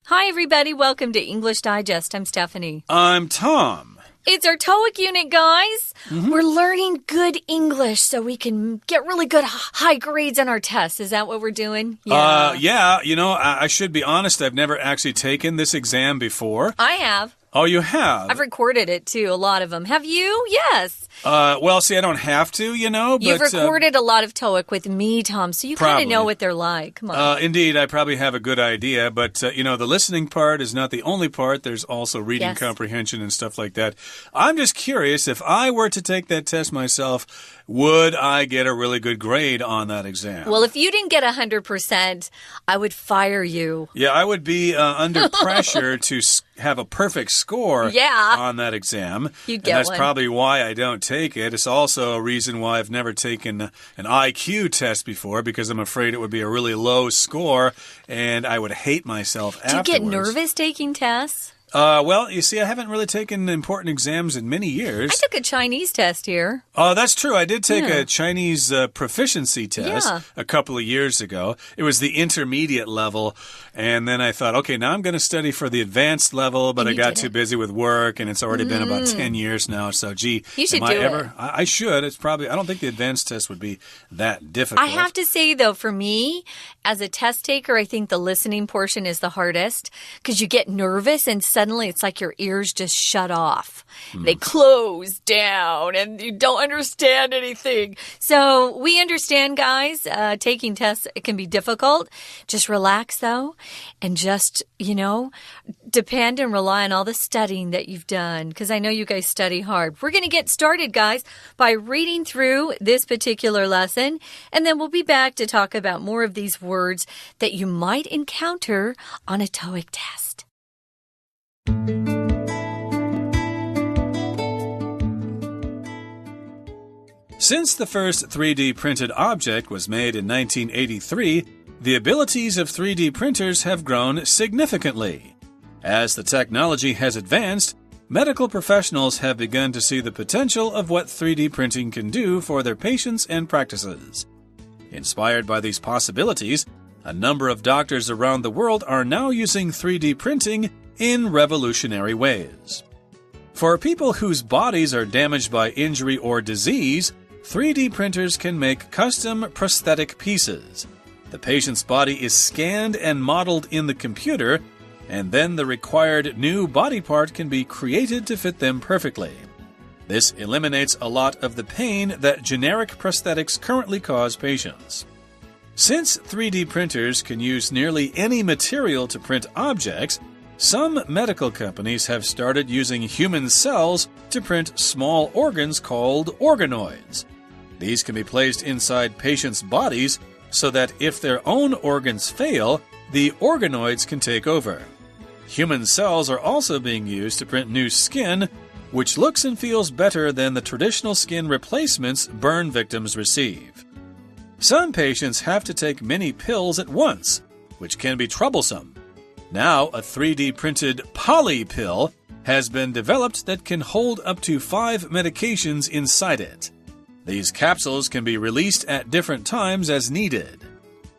Hi, everybody. Welcome to English Digest. I'm Stephanie. I'm Tom. It's our TOEIC unit, guys. We're learning good English so we can get really good high grades on our tests. Is that what we're doing? Yeah. You know, I should be honest. I've never actually taken this exam before. I have. Oh, you have? I've recorded it, too, a lot of them. Have you? Yes. Well, see, I don't have to, you know. You've recorded a lot of TOEIC with me, Tom, so you kind of know what they're like. Come on. Indeed, I probably have a good idea, but, you know, the listening part is not the only part. There's also reading comprehension and stuff like that. I'm just curious, if I were to take that test myself, would I get a really good grade on that exam? Well, if you didn't get 100%, I would fire you. Yeah, I would be under pressure to have a perfect score on that exam. You'd get and that's one. probably why I don't take it. It's also a reason why I've never taken an IQ test before, because I'm afraid it would be a really low score and I would hate myself afterwards. Do you get nervous taking tests? Well, you see, I haven't really taken important exams in many years. I took a Chinese test here. Oh, that's true. I did take a Chinese proficiency test a couple of years ago. It was the intermediate level. And then I thought, okay, now I'm going to study for the advanced level, but I got too busy with work, and it's already been about 10 years now. So, gee, you should do it. I should. It's probably, I don't think the advanced test would be that difficult. I have to say, though, for me, as a test taker, I think the listening portion is the hardest because you get nervous and suddenly it's like your ears just shut off. They close down and you don't understand anything. So we understand, guys, taking tests, it can be difficult. Just relax, though, and just, you know, depend and rely on all the studying that you've done because I know you guys study hard. We're going to get started, guys, by reading through this particular lesson, and then we'll be back to talk about more of these words that you might encounter on a TOEIC test. Since the first 3D printed object was made in 1983, the abilities of 3D printers have grown significantly. As the technology has advanced, medical professionals have begun to see the potential of what 3D printing can do for their patients and practices. Inspired by these possibilities, a number of doctors around the world are now using 3D printing in revolutionary ways. For people whose bodies are damaged by injury or disease, 3D printers can make custom prosthetic pieces. The patient's body is scanned and modeled in the computer, and then the required new body part can be created to fit them perfectly. This eliminates a lot of the pain that generic prosthetics currently cause patients. Since 3D printers can use nearly any material to print objects, some medical companies have started using human cells to print small organs called organoids. These can be placed inside patients' bodies so that if their own organs fail, the organoids can take over. Human cells are also being used to print new skin, which looks and feels better than the traditional skin replacements burn victims receive. Some patients have to take many pills at once, which can be troublesome. Now, a 3D printed poly pill has been developed that can hold up to 5 medications inside it. These capsules can be released at different times as needed.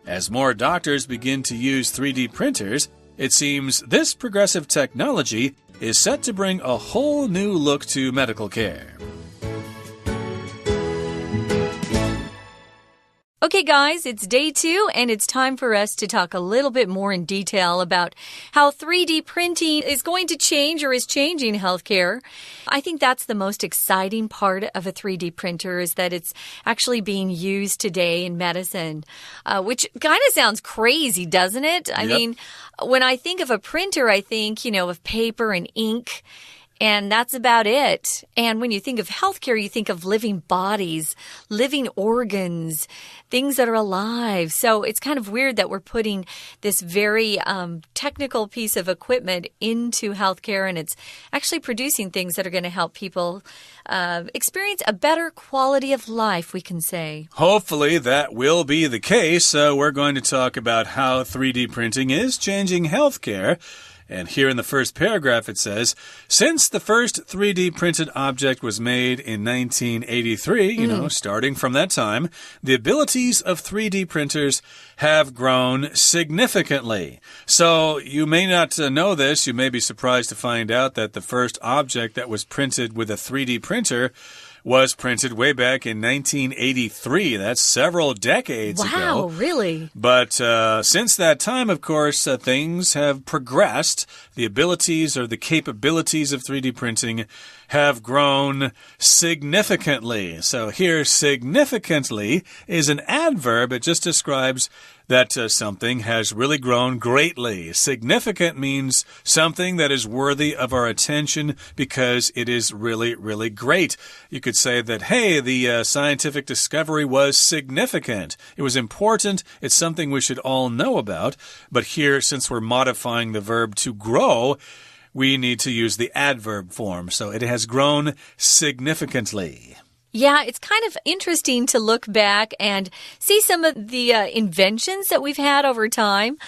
As more doctors begin to use 3D printers, it seems this progressive technology is set to bring a whole new look to medical care. Okay, guys, it's day 2, and it's time for us to talk a little bit more in detail about how 3D printing is going to change or is changing healthcare. I think that's the most exciting part of a 3D printer is that it's actually being used today in medicine, which kind of sounds crazy, doesn't it? I mean, when I think of a printer, I think, you know, of paper and ink. And that's about it. And when you think of healthcare, you think of living bodies, living organs, things that are alive. So it's kind of weird that we're putting this very technical piece of equipment into healthcare, and it's actually producing things that are going to help people experience a better quality of life, we can say. Hopefully that will be the case. We're going to talk about how 3D printing is changing healthcare. And here in the first paragraph it says, since the first 3D printed object was made in 1983, starting from that time, the abilities of 3D printers have grown significantly. So you may not know this. You may be surprised to find out that the first object that was printed with a 3D printer was printed way back in 1983. That's several decades ago. Wow, really? But since that time, of course, things have progressed. The abilities or the capabilities of 3D printing have grown significantly. So here, significantly is an adverb. It just describes that something has really grown greatly. Significant means something that is worthy of our attention because it is really, really great. You could say that, hey, the scientific discovery was significant. It was important. It's something we should all know about. But here, since we're modifying the verb to grow, we need to use the adverb form. So it has grown significantly. Yeah, it's kind of interesting to look back and see some of the inventions that we've had over time.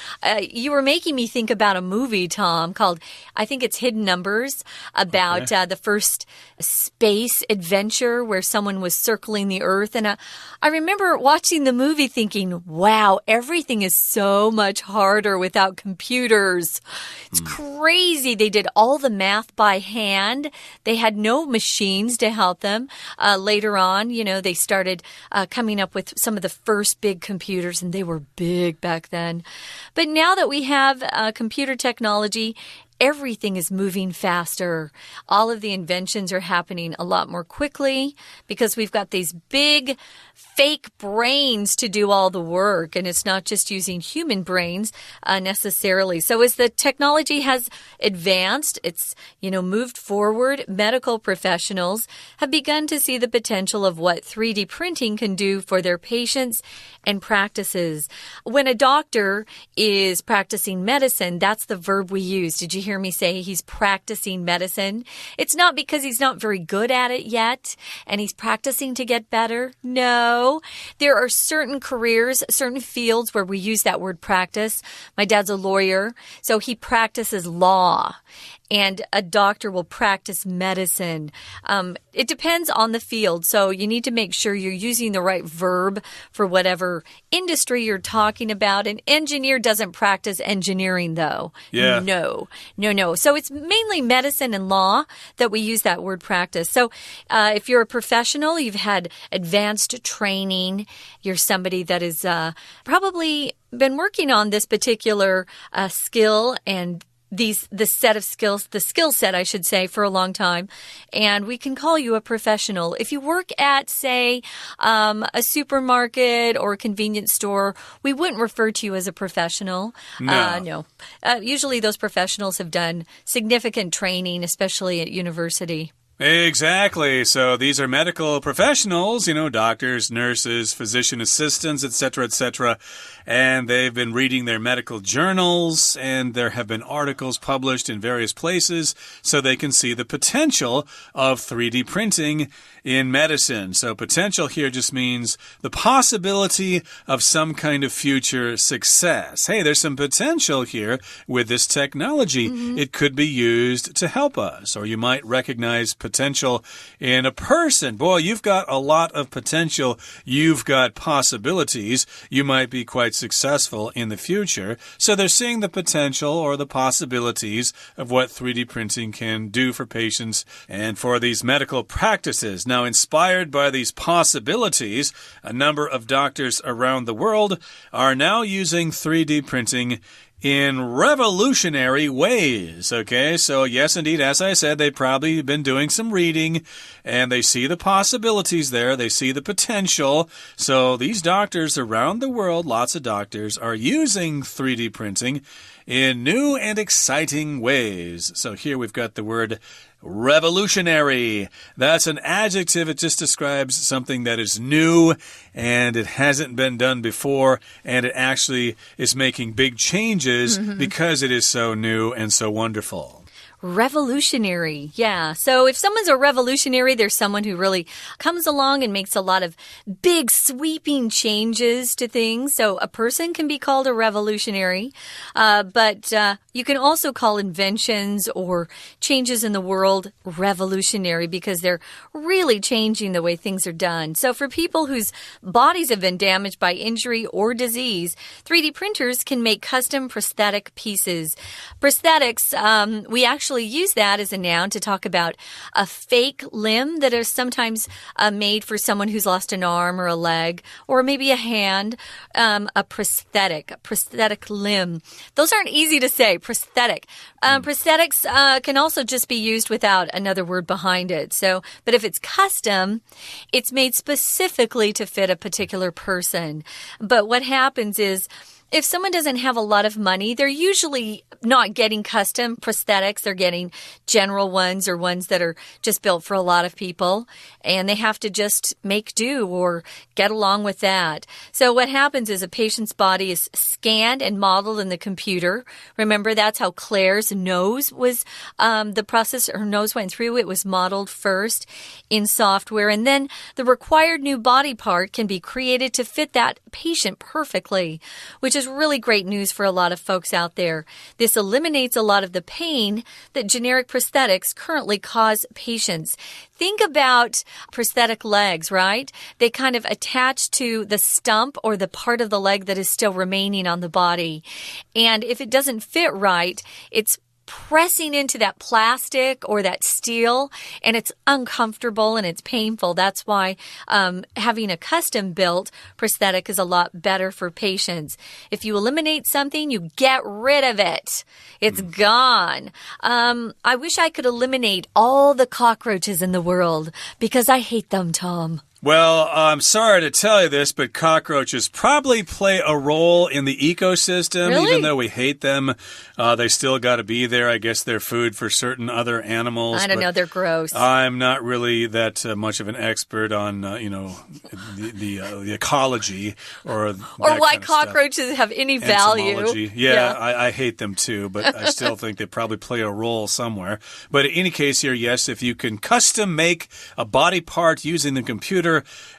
You were making me think about a movie, Tom, called, I think it's Hidden Numbers, about the first space adventure where someone was circling the Earth. And I remember watching the movie thinking, wow, everything is so much harder without computers. It's crazy. They did all the math by hand. They had no machines to help them. Later on, they started coming up with some of the first big computers, and they were big back then. But now that we have computer technology, everything is moving faster. All of the inventions are happening a lot more quickly because we've got these big fake brains to do all the work. And it's not just using human brains necessarily. So as the technology has advanced, it's, moved forward, medical professionals have begun to see the potential of what 3D printing can do for their patients and practices. When a doctor is practicing medicine, that's the verb we use. Did you hear me say he's practicing medicine? It's not because he's not very good at it yet and he's practicing to get better. No, there are certain careers, certain fields where we use that word practice. My dad's a lawyer, so he practices law. And a doctor will practice medicine. It depends on the field, so you need to make sure you're using the right verb for whatever industry you're talking about. An engineer doesn't practice engineering, though. Yeah. No. So it's mainly medicine and law that we use that word practice. So if you're a professional, you've had advanced training, you're somebody that is probably been working on this particular skill and the set of skills, the skill set, I should say, for a long time. And we can call you a professional. If you work at, say, a supermarket or a convenience store, we wouldn't refer to you as a professional. No. Usually those professionals have done significant training, especially at university. Exactly. So these are medical professionals, doctors, nurses, physician assistants, etc., etc. And they've been reading their medical journals, and there have been articles published in various places so they can see the potential of 3D printing in medicine. So potential here just means the possibility of some kind of future success. Hey, there's some potential here with this technology. It could be used to help us, or you might recognize potential in a person. Boy, you've got a lot of potential. You've got possibilities. You might be quite successful in the future. So they're seeing the potential or the possibilities of what 3D printing can do for patients and for these medical practices. Now, inspired by these possibilities, a number of doctors around the world are now using 3D printing in revolutionary ways. Okay, so yes, indeed, as I said, they've probably been doing some reading and they see the possibilities there. They see the potential. So these doctors around the world, lots of doctors, are using 3D printing in new and exciting ways. So here we've got the word revolutionary. That's an adjective. It just describes something that is new and it hasn't been done before, and it actually is making big changes because it is so new and so wonderful. revolutionary. Yeah. So if someone's a revolutionary, there's someone who really comes along and makes a lot of big sweeping changes to things. So a person can be called a revolutionary, but you can also call inventions or changes in the world revolutionary because they're really changing the way things are done. So for people whose bodies have been damaged by injury or disease, 3D printers can make custom prosthetic pieces. Prosthetics, we actually use that as a noun to talk about a fake limb that is sometimes made for someone who's lost an arm or a leg or maybe a hand, a prosthetic limb. Those aren't easy to say, prosthetic. Prosthetics can also just be used without another word behind it. So, but if it's custom, it's made specifically to fit a particular person. But what happens is, if someone doesn't have a lot of money, they're usually not getting custom prosthetics. They're getting general ones or ones that are just built for a lot of people. And they have to just make do or get along with that. So what happens is a patient's body is scanned and modeled in the computer. Remember, that's how Claire's nose was, the process her nose went through. It was modeled first in software. And then the required new body part can be created to fit that patient perfectly, which is really great news for a lot of folks out there. This eliminates a lot of the pain that generic prosthetics currently cause patients. Think about prosthetic legs, right? They kind of attach to the stump or the part of the leg that is still remaining on the body. And if it doesn't fit right, it's pressing into that plastic or that steel, and it's uncomfortable and it's painful. That's why having a custom-built prosthetic is a lot better for patients. If you eliminate something, you get rid of it. It's gone. I wish I could eliminate all the cockroaches in the world because I hate them, Tom. Well, I'm sorry to tell you this, but cockroaches probably play a role in the ecosystem. Really? Even though we hate them, they still got to be there. I guess they're food for certain other animals. I don't know. They're gross. I'm not really that much of an expert on, the ecology or why cockroaches have any value. Yeah. I hate them too, but I still think they probably play a role somewhere. But in any case here, yes, if you can custom make a body part using the computer,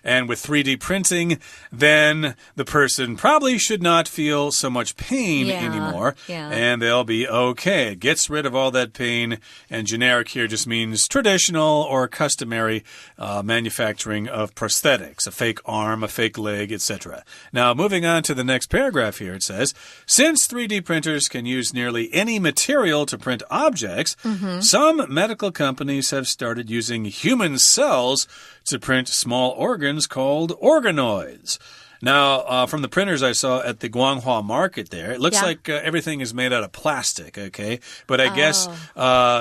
and with 3D printing, then the person probably should not feel so much pain anymore, and they'll be okay. It gets rid of all that pain, and generic here just means traditional or customary manufacturing of prosthetics, a fake arm, a fake leg, etc. Now, moving on to the next paragraph here, it says, since 3D printers can use nearly any material to print objects, some medical companies have started using human cells to print small organs called organoids. Now, from the printers I saw at the Guanghua market there, it looks like everything is made out of plastic, okay? But I guess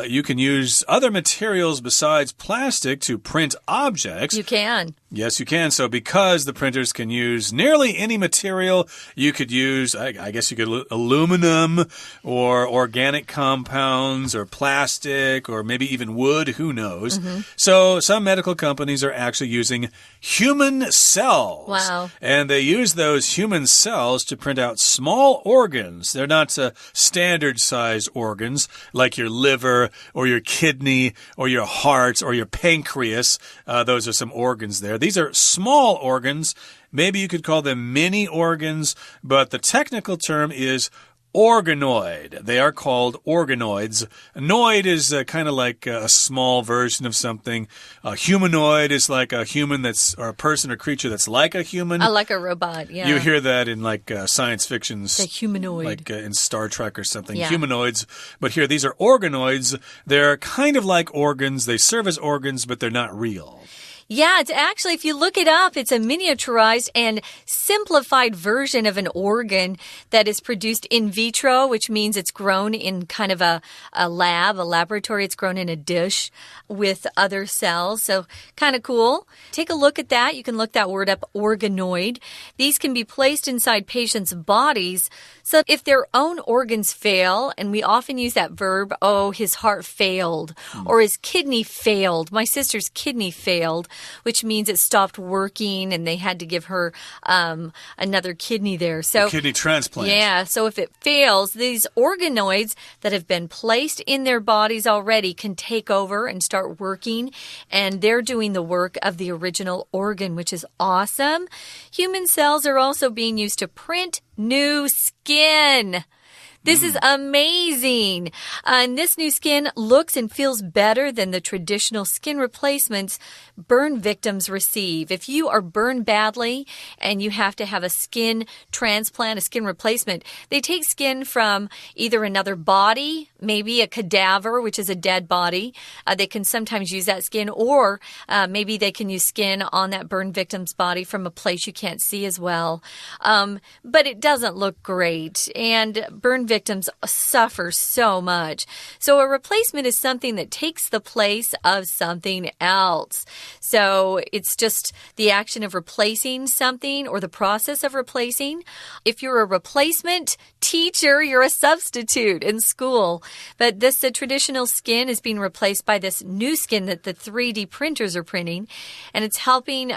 you can use other materials besides plastic to print objects. You can. Yes, you can. So because the printers can use nearly any material, you could use, I guess you could aluminum or organic compounds or plastic or maybe even wood, who knows. So some medical companies are actually using human cells. Wow. And they use those human cells to print out small organs. They're not standard size organs like your liver or your kidney or your heart or your pancreas. Those are some organs there. These are small organs. Maybe you could call them mini organs, but the technical term is organoid. They are called organoids. Noid is kind of like a small version of something. A humanoid is like a human or a person or creature that's like a human. Like a robot, yeah. You hear that in like science fictions. The humanoid. Like in Star Trek or something. Yeah. Humanoids. But here, these are organoids. They're kind of like organs. They serve as organs, but they're not real. Yeah, it's actually, if you look it up, it's a miniaturized and simplified version of an organ that is produced in vitro, which means it's grown in kind of a laboratory. It's grown in a dish with other cells. So kind of cool. Take a look at that. You can look that word up, organoid. These can be placed inside patients' bodies. So if their own organs fail, and we often use that verb, oh, his heart failed, or his kidney failed, my sister's kidney failed, which means it stopped working and they had to give her another kidney there. So a kidney transplant. Yeah, so if it fails, these organoids that have been placed in their bodies already can take over and start working, and they're doing the work of the original organ, which is awesome. Human cells are also being used to print new skin. This is amazing. And this new skin looks and feels better than the traditional skin replacements burn victims receive. If you are burned badly and you have to have a skin transplant, a skin replacement, they take skin from either another body, maybe a cadaver, which is a dead body. They can sometimes use that skin, or maybe they can use skin on that burned victim's body from a place you can't see as well. But it doesn't look great, and burned victims suffer so much. So a replacement is something that takes the place of something else. So it's just the action of replacing something or the process of replacing. If you're a replacement teacher, you're a substitute in school. But this traditional skin is being replaced by this new skin that the 3D printers are printing, and it's helping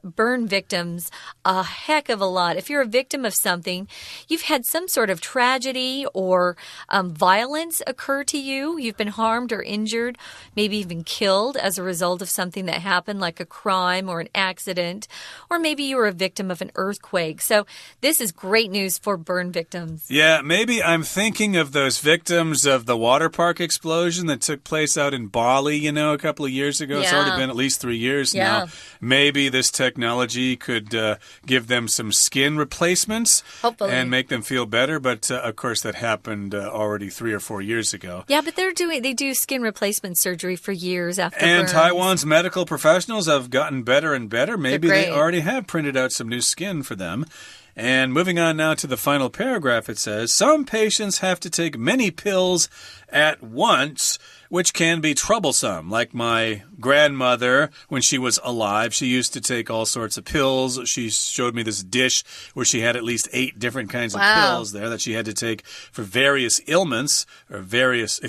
burn victims a heck of a lot. If you're a victim of something, you've had some sort of tragedy or violence occur to you. You've been harmed or injured, maybe even killed as a result of something that happened, like a crime or an accident, or maybe you were a victim of an earthquake. So this is great news for burn victims. Yeah, maybe I'm thinking of those victims of the water park explosion that took place out in Bali, a couple of years ago. Yeah. It's already been at least 3 years now. Maybe this technology could give them some skin replacements. Hopefully. And make them feel better. But, of course, that happened already 3 or 4 years ago. Yeah, but they do skin replacement surgery for years after And burns. Taiwan's medical professionals have gotten better and better. Maybe they already have printed out some new skin for them. And moving on now to the final paragraph, it says, some patients have to take many pills at once, which can be troublesome. Like my grandmother, when she was alive, she used to take all sorts of pills. She showed me this dish where she had at least 8 different kinds of pills there that she had to take for various ailments, various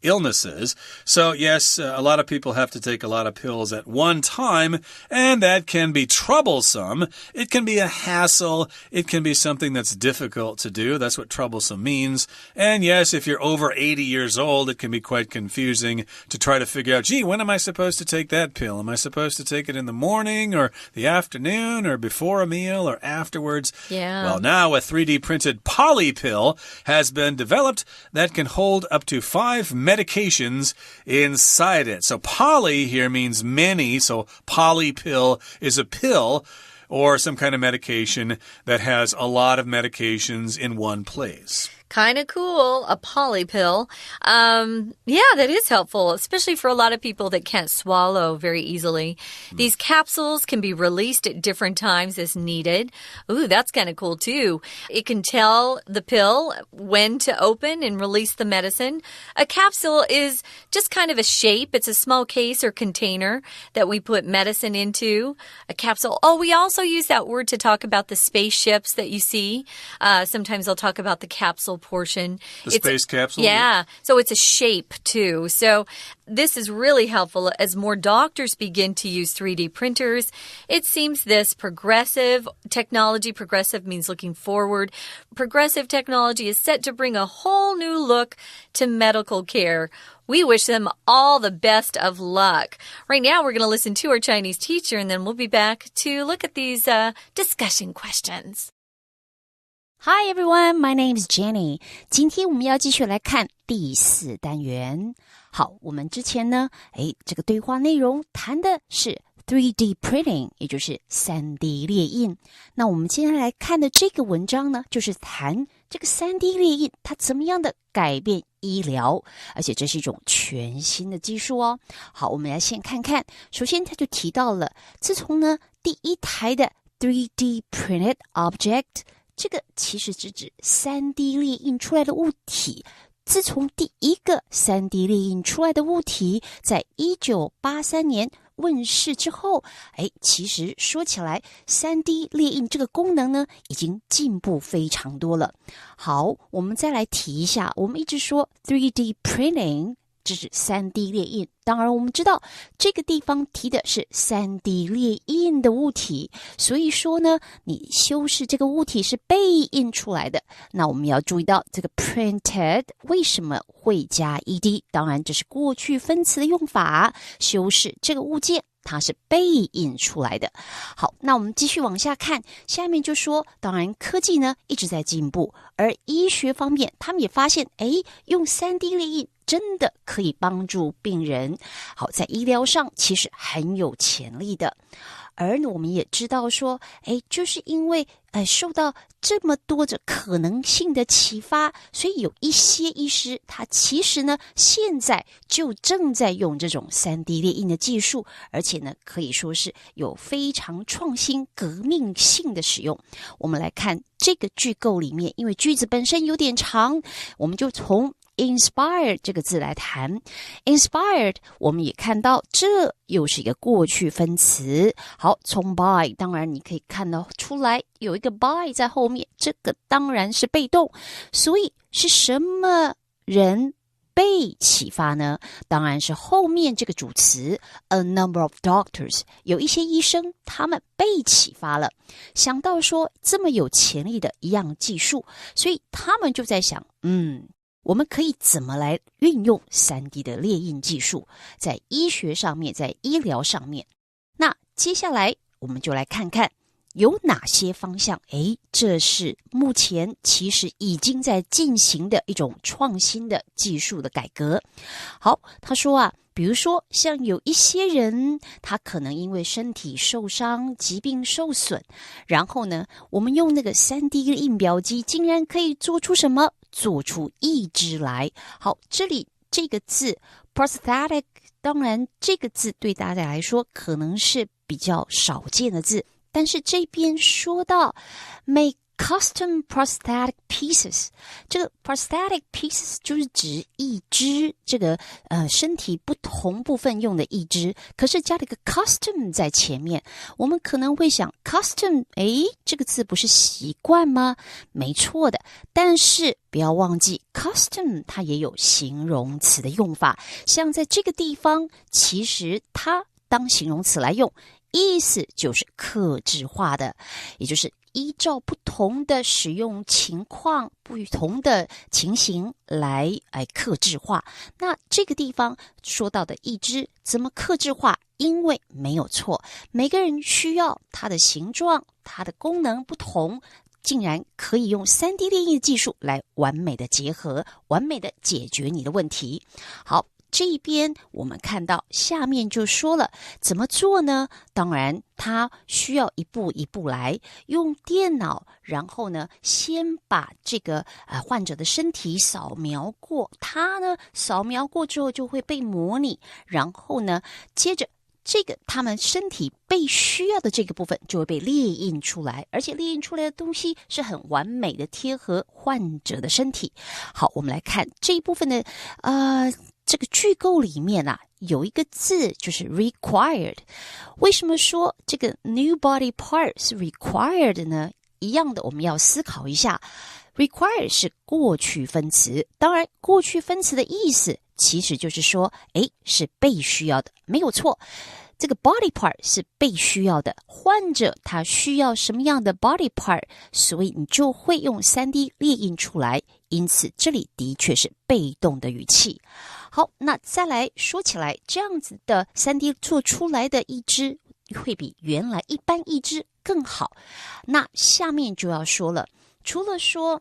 illnesses. So, yes, a lot of people have to take a lot of pills at one time, and that can be troublesome. It can be a hassle. It can be something that's difficult to do. That's what troublesome means. And yes, if you're over 80 years old, it can be quite confusing to try to figure out, gee, when am I supposed to take that pill? Am I supposed to take it in the morning or the afternoon or before a meal or afterwards? Yeah. Well, now a 3D printed poly pill has been developed that can hold up to 5 medications inside it. So poly here means many. So poly pill is a pill or some kind of medication that has a lot of medications in one place. Kind of cool, a poly pill. Yeah, that is helpful, especially for a lot of people that can't swallow very easily. These capsules can be released at different times as needed. Ooh, that's kind of cool too. It can tell the pill when to open and release the medicine. A capsule is just kind of a shape. It's a small case or container that we put medicine into. A capsule. Oh, we also use that word to talk about the spaceships that you see. Sometimes I'll talk about the capsule portion. The space capsule? Yeah. So it's a shape too. So this is really helpful as more doctors begin to use 3D printers. It seems this progressive technology, progressive means looking forward, progressive technology is set to bring a whole new look to medical care. We wish them all the best of luck. Right now, we're going to listen to our Chinese teacher, and then we'll be back to look at these discussion questions. Hi everyone, my name is Jenny. 今天我们要继续来看第4单元。好，我们之前呢，这个对话内容谈的是 3D printing， 也就是 3D 列印。那我们今天来看的这个文章呢，就是谈这个 3D 列印它怎么样的改变医疗，而且这是一种全新的技术哦。好，我们来先看看。首先他就提到了，自从呢第一台的 3D printed object，这个其实是指 3D 列印出来的物体。自从第一个 3D 列印出来的物体在1983年问世之后，其实说起来 3D 列印这个功能呢已经进步非常多了。好，我们再来提一下，我们一直说 3D printing 这是 3D 列印。当然我们知道这个地方提的是 3D 列印的物体，所以说呢，你修饰这个物体是被印出来的。那我们要注意到这个 printed 为什么会加 ed， 当然这是过去分词的用法，修饰这个物件它是被印出来的。好，那我们继续往下看，下面就说，当然科技呢一直在进步，而医学方面他们也发现，用 3D 列印真的可以帮助病人。好，在医疗上其实很有潜力的。而我们也知道说，就是因为受到这么多的可能性的启发，所以有一些医师他其实呢现在就正在用这种 3D 列印的技术，而且呢可以说是有非常创新革命性的使用。我们来看这个句构里面，因为句子本身有点长，我们就从inspired 这个字来谈。 inspired 我们也看到这又是一个过去分词。好，从 by 当然你可以看到出来有一个 by 在后面，这个当然是被动，所以是什么人被启发呢？当然是后面这个主词 a number of doctors， 有一些医生他们被启发了，想到说这么有潜力的一样技术，所以他们就在想我们可以怎么来运用 3D 的列印技术在医学上面，在医疗上面。那接下来我们就来看看有哪些方向，这是目前其实已经在进行的一种创新的技术的改革。好，他说比如说像有一些人他可能因为身体受伤，疾病受损，然后呢我们用那个 3D 印表机竟然可以做出什么？做出义肢来。好，这里这个字 prosthetic， 当然这个字对大家来说可能是比较少见的字，但是这边说到 make custom prosthetic pieces， 这个 prosthetic pieces 就是指义肢，这个身体不同部分用的义肢，可是加了一个 custom 在前面。我们可能会想 custom， 这个字不是习惯吗？没错的，但是不要忘记 custom 它也有形容词的用法，像在这个地方其实它当形容词来用，意思就是客制化的，也就是依照不同的使用情况，不同的情形来客制化。那这个地方说到的义肢怎么客制化？因为没有错，每个人需要它的形状，它的功能不同，竟然可以用 3D 列印技术来完美的结合，完美的解决你的问题。好，这一边我们看到下面就说了怎么做呢？当然它需要一步一步来，用电脑，然后呢先把这个患者的身体扫描过，它呢扫描过之后就会被模拟，然后呢接着这个他们身体被需要的这个部分就会被列印出来，而且列印出来的东西是很完美的贴合患者的身体。好，我们来看这一部分的这个句构里面有一个字就是 required。 为什么说这个 new body part 是 required 呢？一样的，我们要思考一下， required 是过去分词，当然过去分词的意思其实就是说是被需要的，没有错，这个 body part 是被需要的，患者他需要什么样的 body part， 所以你就会用 3D 列印出来，因此这里的确是被动的语气。好，那再来说起来，这样子的 3D 做出来的义肢会比原来一般义肢更好。那下面就要说了，除了说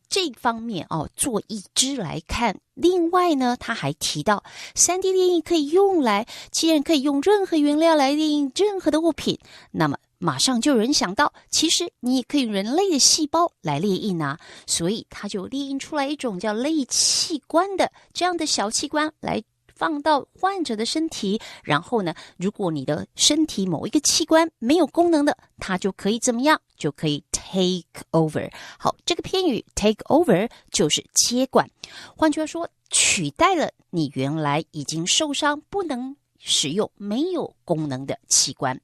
这方面做义肢来看，另外呢他还提到 3D 列印可以用来，既然可以用任何原料来列印任何的物品，那么马上就有人想到，其实你也可以用人类的细胞来列印所以他就列印出来一种叫类器官的这样的小器官来放到患者的身体，然后呢如果你的身体某一个器官没有功能的，它就可以怎么样？就可以 take over。 好，这个片语 take over 就是接管，换句话说取代了你原来已经受伤不能使用没有功能的器官。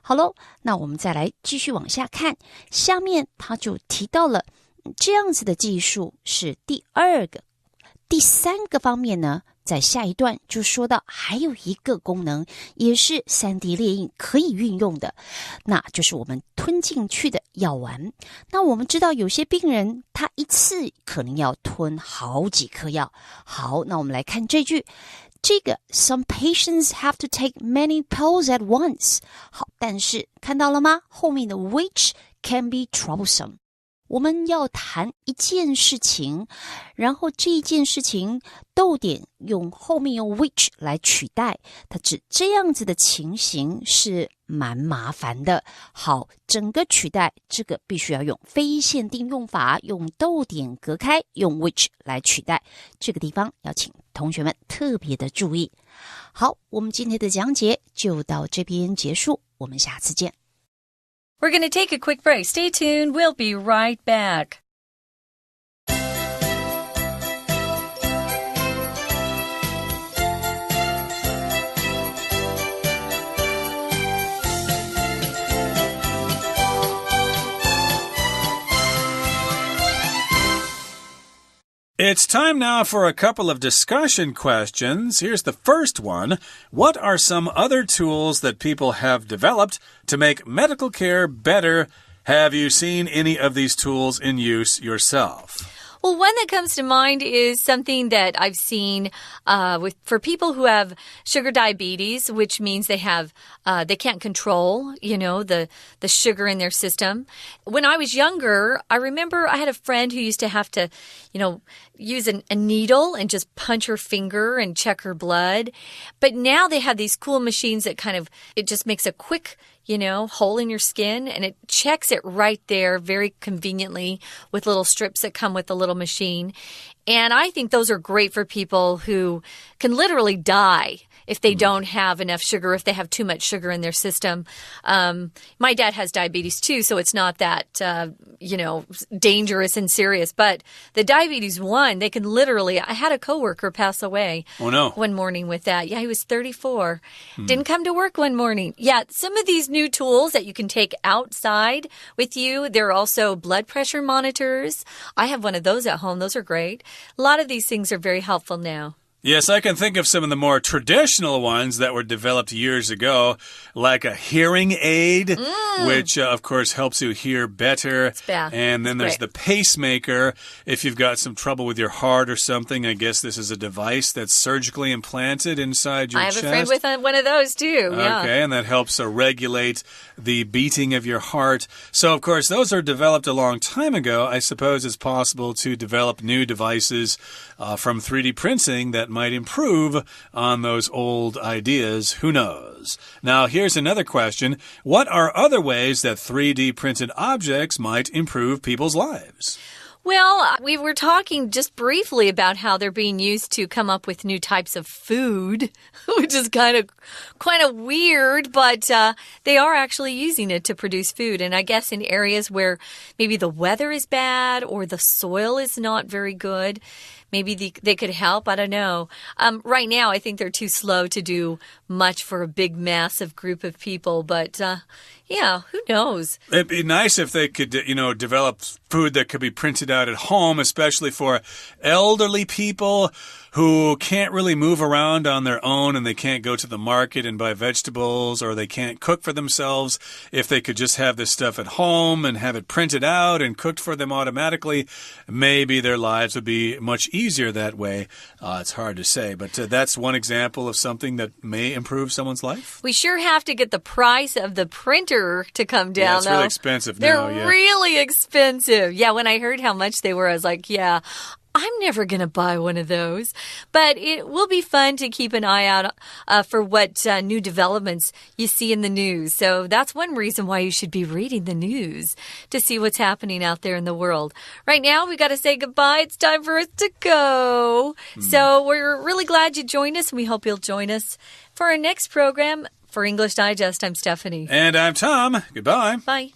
好咯，那我们再来继续往下看，下面他就提到了这样子的技术是第二个。第三个方面呢，在下一段就说到还有一个功能也是 3D 列印可以运用的，那就是我们吞进去的药丸。那我们知道有些病人他一次可能要吞好几颗药。好，那我们来看这句，这个 Some patients have to take many pills at once。 好，但是看到了吗？后面的 which can be troublesome。我们要谈一件事情，然后这一件事情逗点用后面用 which 来取代，它指这样子的情形是蛮麻烦的。好，整个取代这个必须要用非限定用法，用逗点隔开，用 which 来取代。这个地方要请同学们特别的注意。好，我们今天的讲解就到这边结束，我们下次见。We're going to take a quick break. Stay tuned. We'll be right back. It's time now for a couple of discussion questions. Here's the first one. What are some other tools that people have developed to make medical care better? Have you seen any of these tools in use yourself? Well, one that comes to mind is something that I've seen for people who have sugar diabetes, which means they can't control, the sugar in their system. When I was younger, I remember I had a friend who used to have to, use a needle and just punch her finger and check her blood. But now they have these cool machines that it just makes a quick hole in your skin, and it checks it right there very conveniently with little strips that come with the little machine. And I think those are great for people who can literally die if they don't have enough sugar, if they have too much sugar in their system. My dad has diabetes too, so it's not that, dangerous and serious. But the diabetes one, they can literally, I had a coworker pass away one morning with that. Yeah, he was 34. Didn't come to work one morning. Yeah, some of these new tools that you can take outside with you, there are also blood pressure monitors. I have one of those at home. Those are great. A lot of these things are very helpful now. Yes, I can think of some of the more traditional ones that were developed years ago, like a hearing aid, which, of course, helps you hear better. And then there's the pacemaker. If you've got some trouble with your heart or something, I guess this is a device that's surgically implanted inside your chest. I have a friend with one of those, too. Yeah. Okay, and that helps regulate the beating of your heart. So, of course, those are developed a long time ago. I suppose it's possible to develop new devices from 3D printing that might improve on those old ideas. Who knows? Now, here's another question. What are other ways that 3D printed objects might improve people's lives? Well, we were talking just briefly about how they're being used to come up with new types of food, which is kind of weird, but they are actually using it to produce food. And I guess in areas where maybe the weather is bad or the soil is not very good, maybe they could help. I don't know. Right now, I think they're too slow to do much for a big, massive group of people. But, yeah, who knows? It'd be nice if they could, develop food that could be printed out at home, especially for elderly people who can't really move around on their own and they can't go to the market and buy vegetables or they can't cook for themselves. If they could just have this stuff at home and have it printed out and cooked for them automatically, maybe their lives would be much easier that way. It's hard to say, but that's one example of something that may improve someone's life. We sure have to get the price of the printer to come down. Yeah, it's really expensive now. They're really expensive. Yeah, when I heard how much they were, I was like, yeah, I'm never going to buy one of those. But it will be fun to keep an eye out for what new developments you see in the news. So that's one reason why you should be reading the news to see what's happening out there in the world. Right now, we got to say goodbye. It's time for us to go. So we're really glad you joined us, and we hope you'll join us for our next program. For English Digest, I'm Stephanie. And I'm Tom. Goodbye. Bye.